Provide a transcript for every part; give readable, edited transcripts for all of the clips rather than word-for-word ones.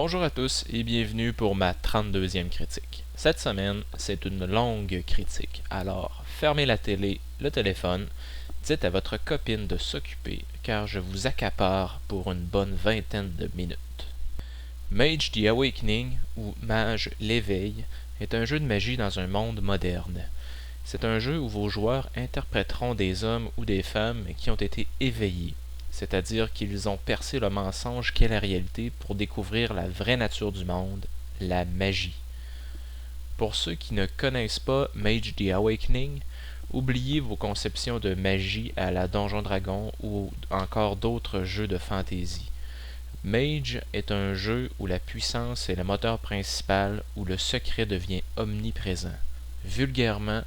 Bonjour à tous et bienvenue pour ma 32e critique. Cette semaine, c'est une longue critique, alors fermez la télé, le téléphone, dites à votre copine de s'occuper car je vous accapare pour une bonne vingtaine de minutes. Mage the Awakening, ou Mage l'éveil, est un jeu de magie dans un monde moderne. C'est un jeu où vos joueurs interpréteront des hommes ou des femmes qui ont été éveillés, c'est-à-dire qu'ils ont percé le mensonge qu'est la réalité pour découvrir la vraie nature du monde, la magie. Pour ceux qui ne connaissent pas Mage the Awakening, oubliez vos conceptions de magie à la Donjon Dragon ou encore d'autres jeux de fantasy. Mage est un jeu où la puissance est le moteur principal, où le secret devient omniprésent. Vulgairement,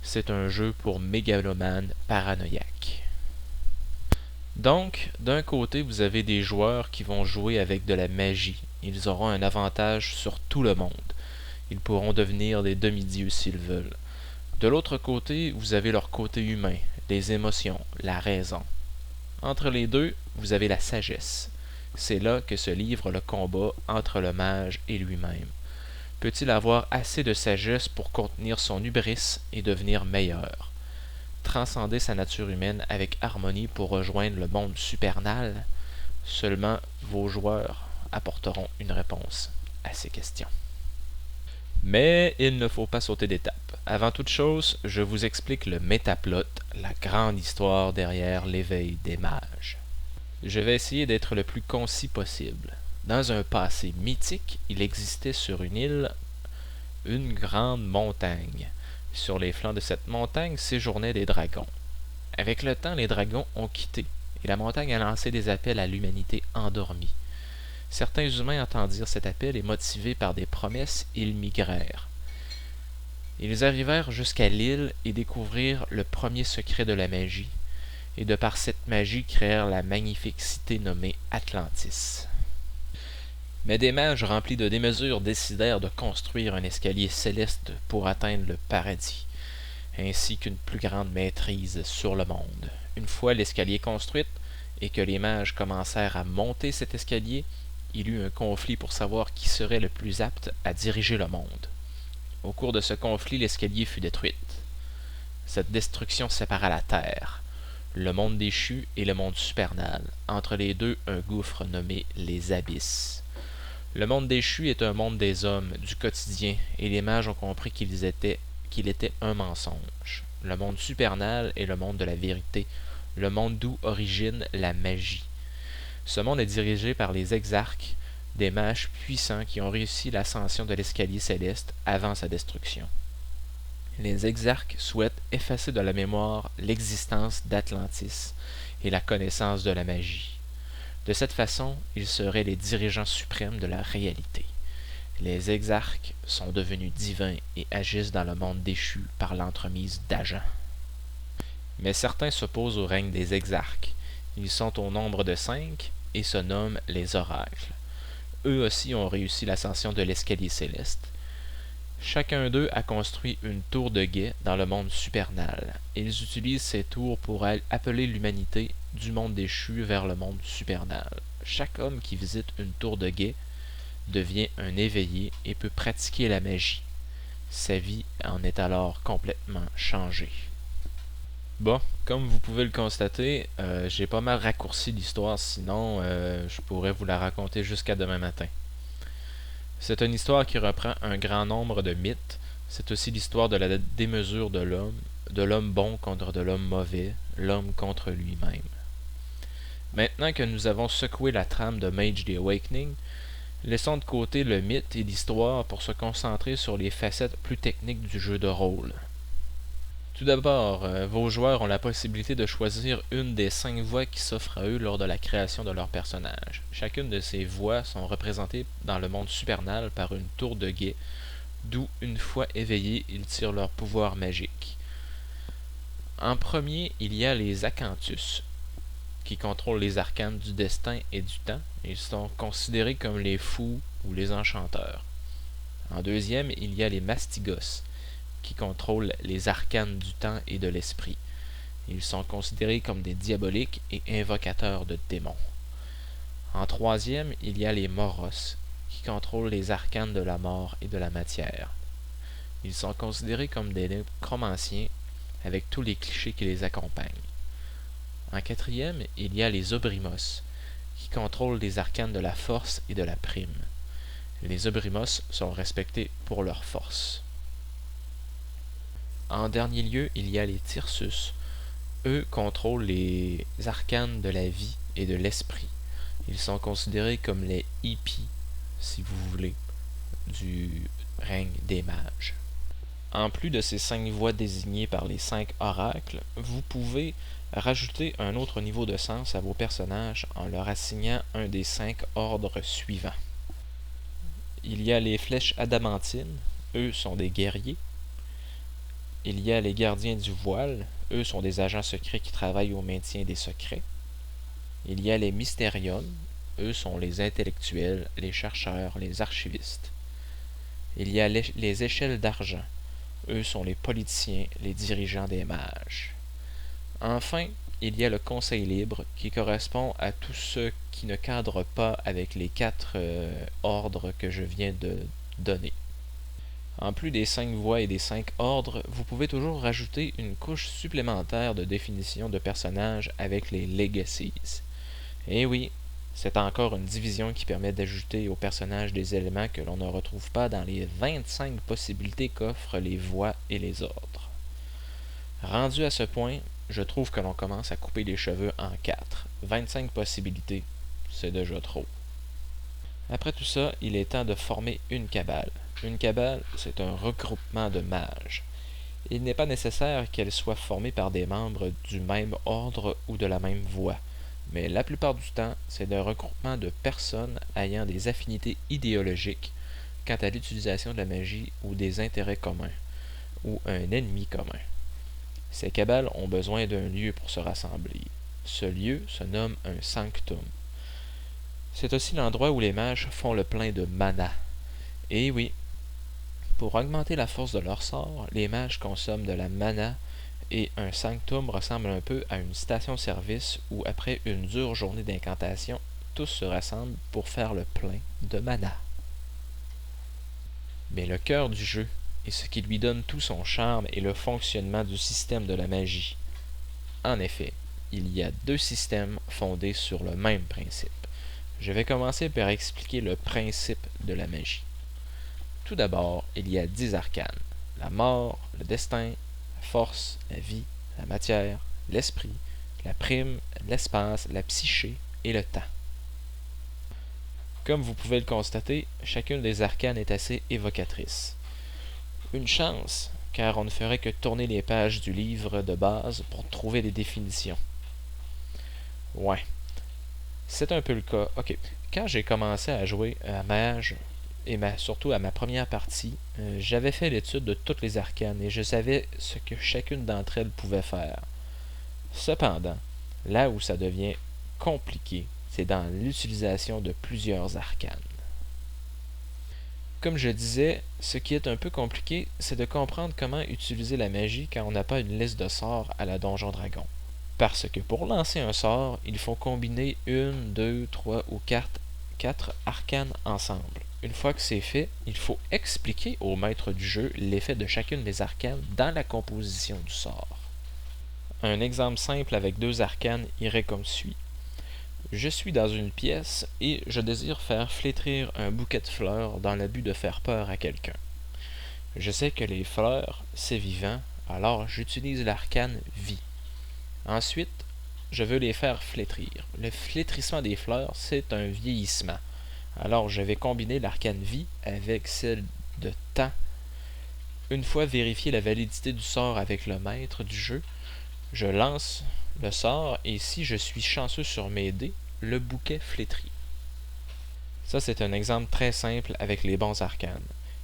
c'est un jeu pour mégalomanes paranoïaques. Donc, d'un côté, vous avez des joueurs qui vont jouer avec de la magie. Ils auront un avantage sur tout le monde. Ils pourront devenir des demi-dieux s'ils veulent. De l'autre côté, vous avez leur côté humain, les émotions, la raison. Entre les deux, vous avez la sagesse. C'est là que se livre le combat entre le mage et lui-même. Peut-il avoir assez de sagesse pour contenir son hubris et devenir meilleur? Transcender sa nature humaine avec harmonie pour rejoindre le monde supernal? Seulement vos joueurs apporteront une réponse à ces questions. Mais il ne faut pas sauter d'étape. Avant toute chose, je vous explique le métaplot, la grande histoire derrière l'éveil des mages. Je vais essayer d'être le plus concis possible. Dans un passé mythique, il existait sur une île une grande montagne. Sur les flancs de cette montagne séjournaient des dragons. Avec le temps, les dragons ont quitté, et la montagne a lancé des appels à l'humanité endormie. Certains humains entendirent cet appel et, motivés par des promesses, ils migrèrent. Ils arrivèrent jusqu'à l'île et découvrirent le premier secret de la magie, et de par cette magie créèrent la magnifique cité nommée Atlantis. Mais des mages remplis de démesure décidèrent de construire un escalier céleste pour atteindre le paradis, ainsi qu'une plus grande maîtrise sur le monde. Une fois l'escalier construit, et que les mages commencèrent à monter cet escalier, il eut un conflit pour savoir qui serait le plus apte à diriger le monde. Au cours de ce conflit, l'escalier fut détruite. Cette destruction sépara la terre, le monde déchu et le monde supernal. Entre les deux, un gouffre nommé les abysses. Le monde déchu est un monde des hommes, du quotidien, et les mages ont compris qu'il était un mensonge. Le monde supernal est le monde de la vérité, le monde d'où origine la magie. Ce monde est dirigé par les exarques, des mages puissants qui ont réussi l'ascension de l'escalier céleste avant sa destruction. Les exarques souhaitent effacer de la mémoire l'existence d'Atlantis et la connaissance de la magie. De cette façon, ils seraient les dirigeants suprêmes de la réalité. Les exarques sont devenus divins et agissent dans le monde déchu par l'entremise d'agents. Mais certains s'opposent au règne des exarques. Ils sont au nombre de 5 et se nomment les oracles. Eux aussi ont réussi l'ascension de l'escalier céleste. Chacun d'eux a construit une tour de guet dans le monde supernal. Ils utilisent ces tours pour appeler l'humanité du monde déchu vers le monde supernal. Chaque homme qui visite une tour de guet devient un éveillé et peut pratiquer la magie. Sa vie en est alors complètement changée. Bon, comme vous pouvez le constater, j'ai pas mal raccourci l'histoire, sinon je pourrais vous la raconter jusqu'à demain matin. C'est une histoire qui reprend un grand nombre de mythes. C'est aussi l'histoire de la démesure de l'homme bon contre de l'homme mauvais, l'homme contre lui-même. Maintenant que nous avons secoué la trame de Mage the Awakening, laissons de côté le mythe et l'histoire pour se concentrer sur les facettes plus techniques du jeu de rôle. Tout d'abord, vos joueurs ont la possibilité de choisir une des 5 voix qui s'offrent à eux lors de la création de leur personnage. Chacune de ces voix sont représentées dans le monde supernal par une tour de guet, d'où, une fois éveillés, ils tirent leur pouvoir magique. En premier, il y a les Acanthus, qui contrôlent les arcanes du destin et du temps. Ils sont considérés comme les fous ou les enchanteurs. En deuxième, il y a les Mastigos, qui contrôlent les arcanes du temps et de l'esprit. Ils sont considérés comme des diaboliques et invocateurs de démons. En troisième, il y a les Moros, qui contrôlent les arcanes de la mort et de la matière. Ils sont considérés comme des nécromanciens avec tous les clichés qui les accompagnent. En quatrième, il y a les Obrimos, qui contrôlent les arcanes de la force et de la prime. Les Obrimos sont respectés pour leur force. En dernier lieu, il y a les Tirsus. Eux contrôlent les arcanes de la vie et de l'esprit. Ils sont considérés comme les hippies, si vous voulez, du règne des mages. En plus de ces 5 voies désignées par les 5 oracles, vous pouvez rajouter un autre niveau de sens à vos personnages en leur assignant un des 5 ordres suivants. Il y a les flèches adamantines, eux sont des guerriers. Il y a les gardiens du voile, eux sont des agents secrets qui travaillent au maintien des secrets. Il y a les Mysteriums, eux sont les intellectuels, les chercheurs, les archivistes. Il y a les échelles d'argent, eux sont les politiciens, les dirigeants des mages. Enfin, il y a le Conseil libre qui correspond à tous ceux qui ne cadrent pas avec les 4 ordres que je viens de donner. En plus des 5 voies et des 5 ordres, vous pouvez toujours rajouter une couche supplémentaire de définition de personnages avec les Legacies. Et oui, c'est encore une division qui permet d'ajouter aux personnages des éléments que l'on ne retrouve pas dans les 25 possibilités qu'offrent les voies et les ordres. Rendu à ce point, je trouve que l'on commence à couper les cheveux en 4. 25 possibilités, c'est déjà trop. Après tout ça, il est temps de former une cabale. Une cabale, c'est un regroupement de mages. Il n'est pas nécessaire qu'elle soit formée par des membres du même ordre ou de la même voie, mais la plupart du temps, c'est un regroupement de personnes ayant des affinités idéologiques quant à l'utilisation de la magie ou des intérêts communs, ou un ennemi commun. Ces cabales ont besoin d'un lieu pour se rassembler. Ce lieu se nomme un sanctum. C'est aussi l'endroit où les mages font le plein de mana. Et oui, pour augmenter la force de leur sort, les mages consomment de la mana et un sanctum ressemble un peu à une station-service où, après une dure journée d'incantation, tous se rassemblent pour faire le plein de mana. Mais le cœur du jeu, et ce qui lui donne tout son charme, est le fonctionnement du système de la magie. En effet, il y a 2 systèmes fondés sur le même principe. Je vais commencer par expliquer le principe de la magie. Tout d'abord, il y a 10 arcanes. La mort, le destin, la force, la vie, la matière, l'esprit, la prime, l'espace, la psyché et le temps. Comme vous pouvez le constater, chacune des arcanes est assez évocatrice. Une chance, car on ne ferait que tourner les pages du livre de base pour trouver des définitions. Ouais, c'est un peu le cas. Ok, quand j'ai commencé à jouer à Mage, et surtout à ma première partie, j'avais fait l'étude de toutes les arcanes et je savais ce que chacune d'entre elles pouvait faire. Cependant, là où ça devient compliqué, c'est dans l'utilisation de plusieurs arcanes. Comme je disais, ce qui est un peu compliqué, c'est de comprendre comment utiliser la magie quand on n'a pas une liste de sorts à la Donjon Dragon. Parce que pour lancer un sort, il faut combiner 1, 2, 3 ou 4 arcanes ensemble. Une fois que c'est fait, il faut expliquer au maître du jeu l'effet de chacune des arcanes dans la composition du sort. Un exemple simple avec 2 arcanes irait comme suit. Je suis dans une pièce et je désire faire flétrir un bouquet de fleurs dans le but de faire peur à quelqu'un. Je sais que les fleurs, c'est vivant, alors j'utilise l'arcane vie. Ensuite, je veux les faire flétrir. Le flétrissement des fleurs, c'est un vieillissement. Alors je vais combiner l'arcane vie avec celle de temps. Une fois vérifié la validité du sort avec le maître du jeu, je lance le sort et si je suis chanceux sur mes dés, le bouquet flétrit. Ça c'est un exemple très simple avec les bons arcanes.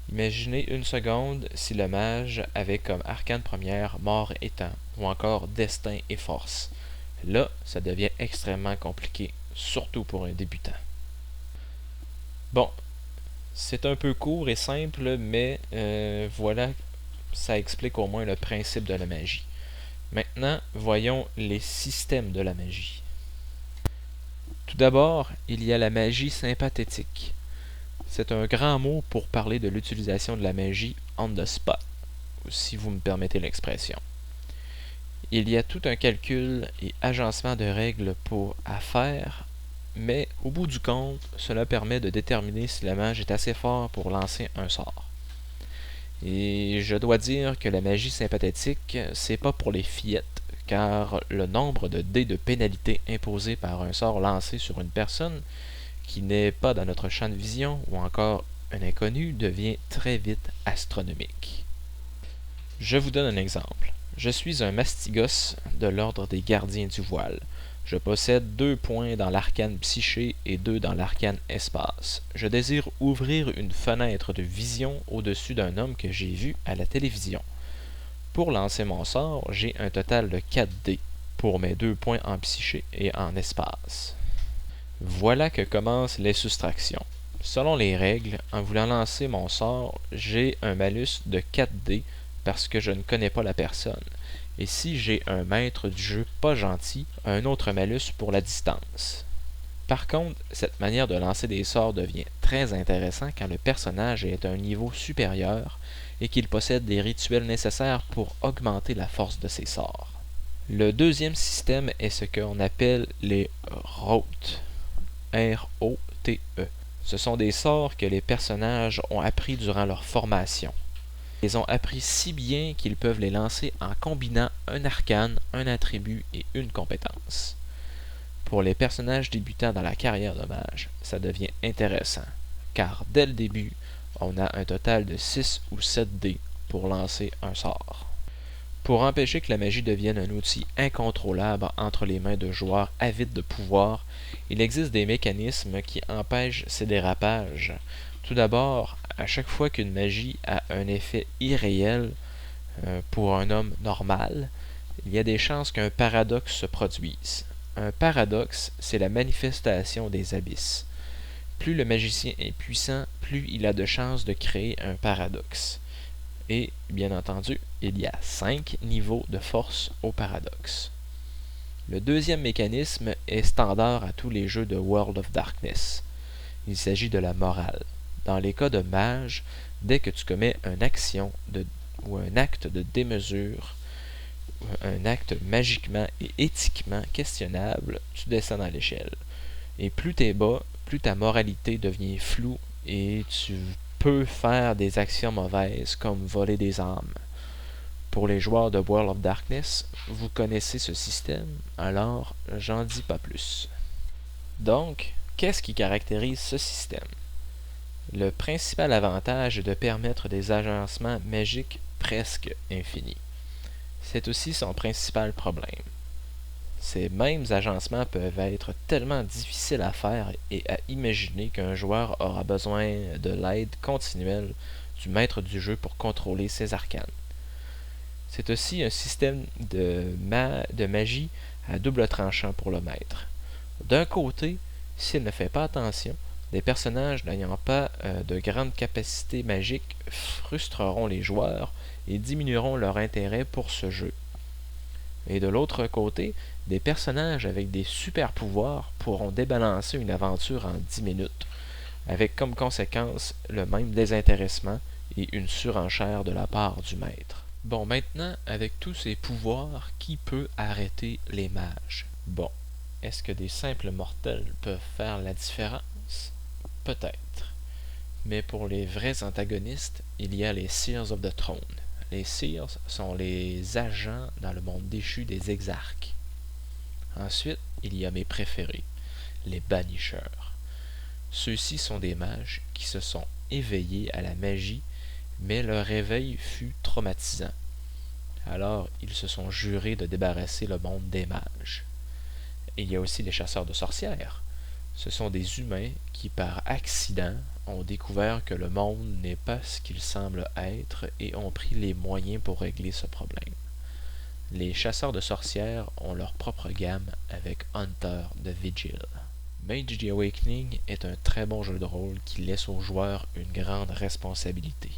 Imaginez une seconde si le mage avait comme arcane première mort et temps, ou encore destin et force. Là, ça devient extrêmement compliqué, surtout pour un débutant. Bon, c'est un peu court et simple, mais voilà, ça explique au moins le principe de la magie. Maintenant, voyons les systèmes de la magie. Tout d'abord, il y a la magie sympathétique. C'est un grand mot pour parler de l'utilisation de la magie on the spot, si vous me permettez l'expression. Il y a tout un calcul et agencement de règles à faire, mais au bout du compte, cela permet de déterminer si le mage est assez fort pour lancer un sort. Et je dois dire que la magie sympathétique, c'est pas pour les fillettes, car le nombre de dés de pénalité imposés par un sort lancé sur une personne qui n'est pas dans notre champ de vision ou encore un inconnu devient très vite astronomique. Je vous donne un exemple. Je suis un mastigos de l'ordre des gardiens du voile. Je possède 2 points dans l'arcane psyché et 2 dans l'arcane espace. Je désire ouvrir une fenêtre de vision au-dessus d'un homme que j'ai vu à la télévision. Pour lancer mon sort, j'ai un total de 4 dés pour mes 2 points en psyché et en espace. Voilà que commence les soustractions. Selon les règles, en voulant lancer mon sort, j'ai un malus de 4 dés parce que je ne connais pas la personne. Et si j'ai un maître du jeu pas gentil, un autre malus pour la distance. Par contre, cette manière de lancer des sorts devient très intéressant quand le personnage est à un niveau supérieur et qu'il possède des rituels nécessaires pour augmenter la force de ses sorts. Le deuxième système est ce qu'on appelle les rotes. R-O-T-E. Ce sont des sorts que les personnages ont appris durant leur formation. Ils ont appris si bien qu'ils peuvent les lancer en combinant un arcane, un attribut et une compétence. Pour les personnages débutants dans la carrière de mage, ça devient intéressant, car dès le début, on a un total de 6 ou 7 dés pour lancer un sort. Pour empêcher que la magie devienne un outil incontrôlable entre les mains de joueurs avides de pouvoir, il existe des mécanismes qui empêchent ces dérapages. Tout d'abord, à chaque fois qu'une magie a un effet irréel pour un homme normal, il y a des chances qu'un paradoxe se produise. Un paradoxe, c'est la manifestation des abysses. Plus le magicien est puissant, plus il a de chances de créer un paradoxe. Et, bien entendu, il y a 5 niveaux de force au paradoxe. Le deuxième mécanisme est standard à tous les jeux de World of Darkness. Il s'agit de la morale. Dans les cas de mage, dès que tu commets une action ou un acte de démesure, un acte magiquement et éthiquement questionnable, tu descends dans l'échelle. Et plus t'es bas, plus ta moralité devient floue et tu peux faire des actions mauvaises comme voler des âmes. Pour les joueurs de World of Darkness, vous connaissez ce système, alors j'en dis pas plus. Donc, qu'est-ce qui caractérise ce système? Le principal avantage est de permettre des agencements magiques presque infinis. C'est aussi son principal problème. Ces mêmes agencements peuvent être tellement difficiles à faire et à imaginer qu'un joueur aura besoin de l'aide continuelle du maître du jeu pour contrôler ses arcanes. C'est aussi un système de magie à double tranchant pour le maître. D'un côté, s'il ne fait pas attention, des personnages n'ayant pas de grandes capacités magiques frustreront les joueurs et diminueront leur intérêt pour ce jeu. Et de l'autre côté, des personnages avec des super pouvoirs pourront débalancer une aventure en 10 minutes, avec comme conséquence le même désintéressement et une surenchère de la part du maître. Bon, maintenant, avec tous ces pouvoirs, qui peut arrêter les mages? Bon, est-ce que des simples mortels peuvent faire la différence? Peut-être. Mais pour les vrais antagonistes, il y a les Seers of the Throne. Les Seers sont les agents dans le monde déchu des exarques. Ensuite, il y a mes préférés, les Banishers. Ceux-ci sont des mages qui se sont éveillés à la magie, mais leur réveil fut traumatisant. Alors, ils se sont jurés de débarrasser le monde des mages. Il y a aussi les chasseurs de sorcières. Ce sont des humains qui, par accident, ont découvert que le monde n'est pas ce qu'il semble être et ont pris les moyens pour régler ce problème. Les chasseurs de sorcières ont leur propre gamme avec Hunter de Vigil. Mage the Awakening est un très bon jeu de rôle qui laisse aux joueurs une grande responsabilité.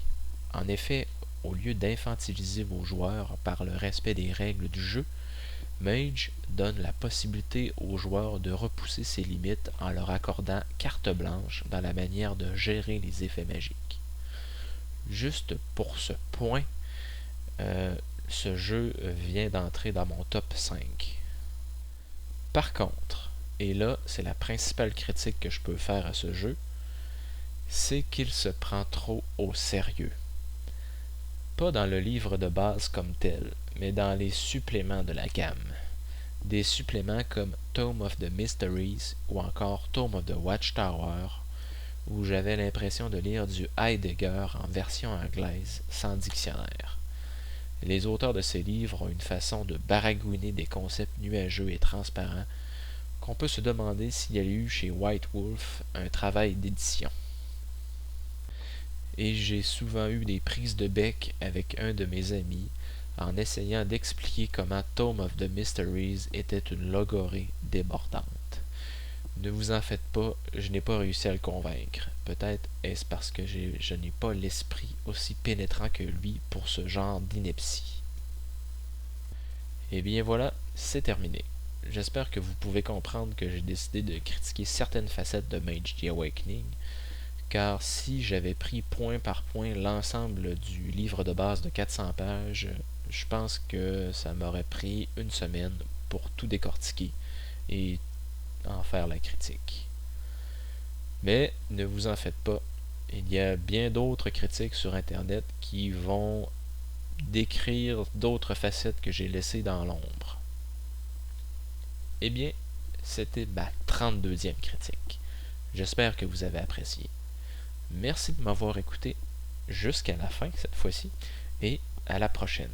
En effet, au lieu d'infantiliser vos joueurs par le respect des règles du jeu, Mage donne la possibilité aux joueurs de repousser ces limites en leur accordant carte blanche dans la manière de gérer les effets magiques. Juste pour ce point, ce jeu vient d'entrer dans mon top 5. Par contre, et là c'est la principale critique que je peux faire à ce jeu, c'est qu'il se prend trop au sérieux. Pas dans le livre de base comme tel, mais dans les suppléments de la gamme. Des suppléments comme Tome of the Mysteries ou encore Tome of the Watchtower, où j'avais l'impression de lire du Heidegger en version anglaise, sans dictionnaire. Les auteurs de ces livres ont une façon de baragouiner des concepts nuageux et transparents qu'on peut se demander s'il y a eu chez White Wolf un travail d'édition. Et j'ai souvent eu des prises de bec avec un de mes amis en essayant d'expliquer comment Tome of the Mysteries était une logorée débordante. Ne vous en faites pas, je n'ai pas réussi à le convaincre. Peut-être est-ce parce que je n'ai pas l'esprit aussi pénétrant que lui pour ce genre d'ineptie. Et bien voilà, c'est terminé. J'espère que vous pouvez comprendre que j'ai décidé de critiquer certaines facettes de Mage the Awakening, car si j'avais pris point par point l'ensemble du livre de base de 400 pages, je pense que ça m'aurait pris une semaine pour tout décortiquer et en faire la critique. Mais ne vous en faites pas, il y a bien d'autres critiques sur Internet qui vont décrire d'autres facettes que j'ai laissées dans l'ombre. Eh bien, c'était ma 32e critique. J'espère que vous avez apprécié. Merci de m'avoir écouté jusqu'à la fin cette fois-ci et à la prochaine.